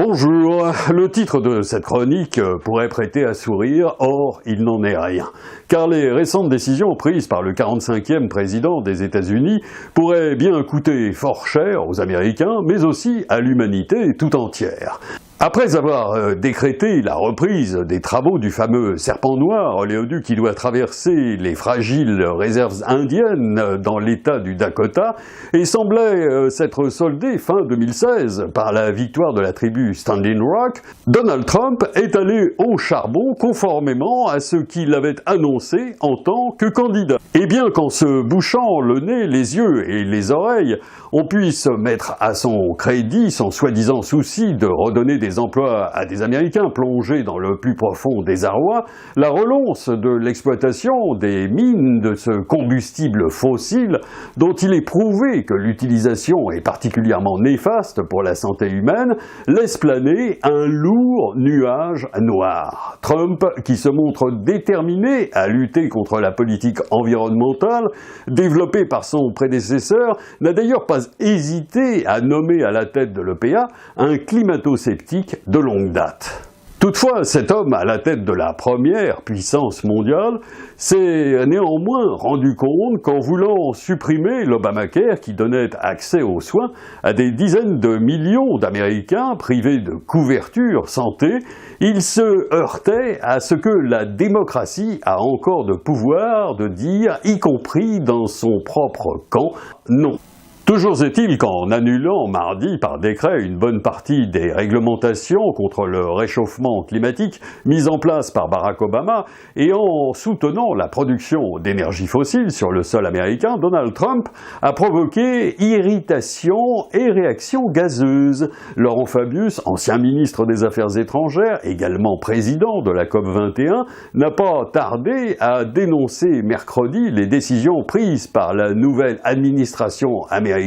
Bonjour, le titre de cette chronique pourrait prêter à sourire, or il n'en est rien. Car les récentes décisions prises par le 45e président des États-Unis pourraient bien coûter fort cher aux Américains, mais aussi à l'humanité tout entière. Après avoir décrété la reprise des travaux du fameux serpent noir, oléoduc qui doit traverser les fragiles réserves indiennes dans l'état du Dakota, et semblait s'être soldé fin 2016 par la victoire de la tribu Standing Rock, Donald Trump est allé au charbon conformément à ce qu'il avait annoncé en tant que candidat. Et bien qu'en se bouchant le nez, les yeux et les oreilles, on puisse mettre à son crédit son soi-disant souci de redonner des emplois à des Américains plongés dans le plus profond désarroi, la relance de l'exploitation des mines de ce combustible fossile, dont il est prouvé que l'utilisation est particulièrement néfaste pour la santé humaine, laisse planer un lourd nuage noir. Trump, qui se montre déterminé à lutter contre la politique environnementale développée par son prédécesseur, n'a d'ailleurs pas hésité à nommer à la tête de l'EPA un climato-sceptique de longue date. Toutefois, cet homme à la tête de la première puissance mondiale s'est néanmoins rendu compte qu'en voulant supprimer l'Obamacare qui donnait accès aux soins à des dizaines de millions d'Américains privés de couverture santé, il se heurtait à ce que la démocratie a encore de pouvoir de dire, y compris dans son propre camp, non. Toujours est-il qu'en annulant mardi par décret une bonne partie des réglementations contre le réchauffement climatique mises en place par Barack Obama et en soutenant la production d'énergie fossile sur le sol américain, Donald Trump a provoqué irritation et réactions gazeuses. Laurent Fabius, ancien ministre des Affaires étrangères, également président de la COP21, n'a pas tardé à dénoncer mercredi les décisions prises par la nouvelle administration américaine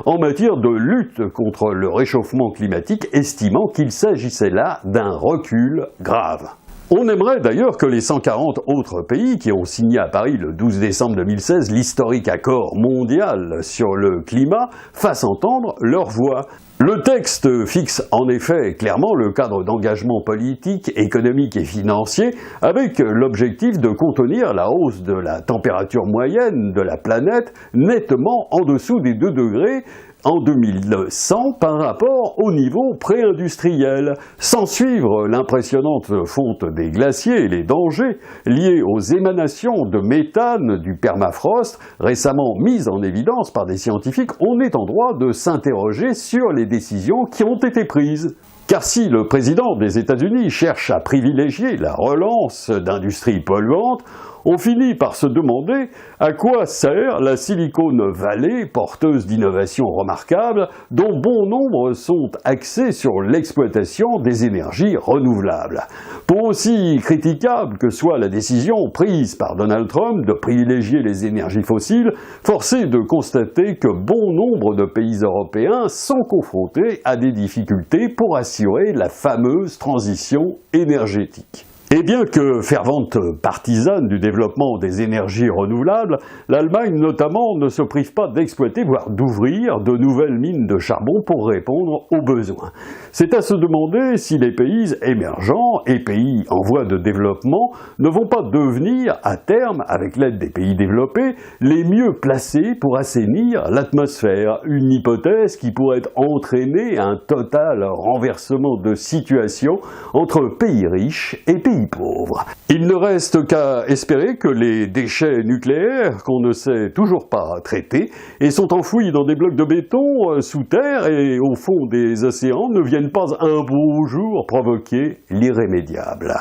en matière de lutte contre le réchauffement climatique, estimant qu'il s'agissait là d'un recul grave. On aimerait d'ailleurs que les 140 autres pays qui ont signé à Paris le 12 décembre 2016 l'historique accord mondial sur le climat fassent entendre leur voix. Le texte fixe en effet clairement le cadre d'engagement politique, économique et financier avec l'objectif de contenir la hausse de la température moyenne de la planète nettement en dessous des 2 degrés en 2100 par rapport au niveau pré-industriel, sans suivre l'impressionnante fonte des glaciers et les dangers liés aux émanations de méthane du permafrost récemment mises en évidence par des scientifiques, on est en droit de s'interroger sur les décisions qui ont été prises. Car si le président des États-Unis cherche à privilégier la relance d'industries polluantes, on finit par se demander à quoi sert la Silicon Valley, porteuse d'innovations remarquables, dont bon nombre sont axés sur l'exploitation des énergies renouvelables. Pour aussi critiquable que soit la décision prise par Donald Trump de privilégier les énergies fossiles, force est de constater que bon nombre de pays européens sont confrontés à des difficultés pour assurer la fameuse transition énergétique. Et bien que fervente partisane du développement des énergies renouvelables, l'Allemagne notamment ne se prive pas d'exploiter, voire d'ouvrir de nouvelles mines de charbon pour répondre aux besoins. C'est à se demander si les pays émergents et pays en voie de développement ne vont pas devenir, à terme, avec l'aide des pays développés, les mieux placés pour assainir l'atmosphère, une hypothèse qui pourrait entraîner un total renversement de situation entre pays riches et pays pauvres. Il ne reste qu'à espérer que les déchets nucléaires qu'on ne sait toujours pas traiter et sont enfouis dans des blocs de béton sous terre et au fond des océans ne viennent pas un beau jour provoquer l'irrémédiable.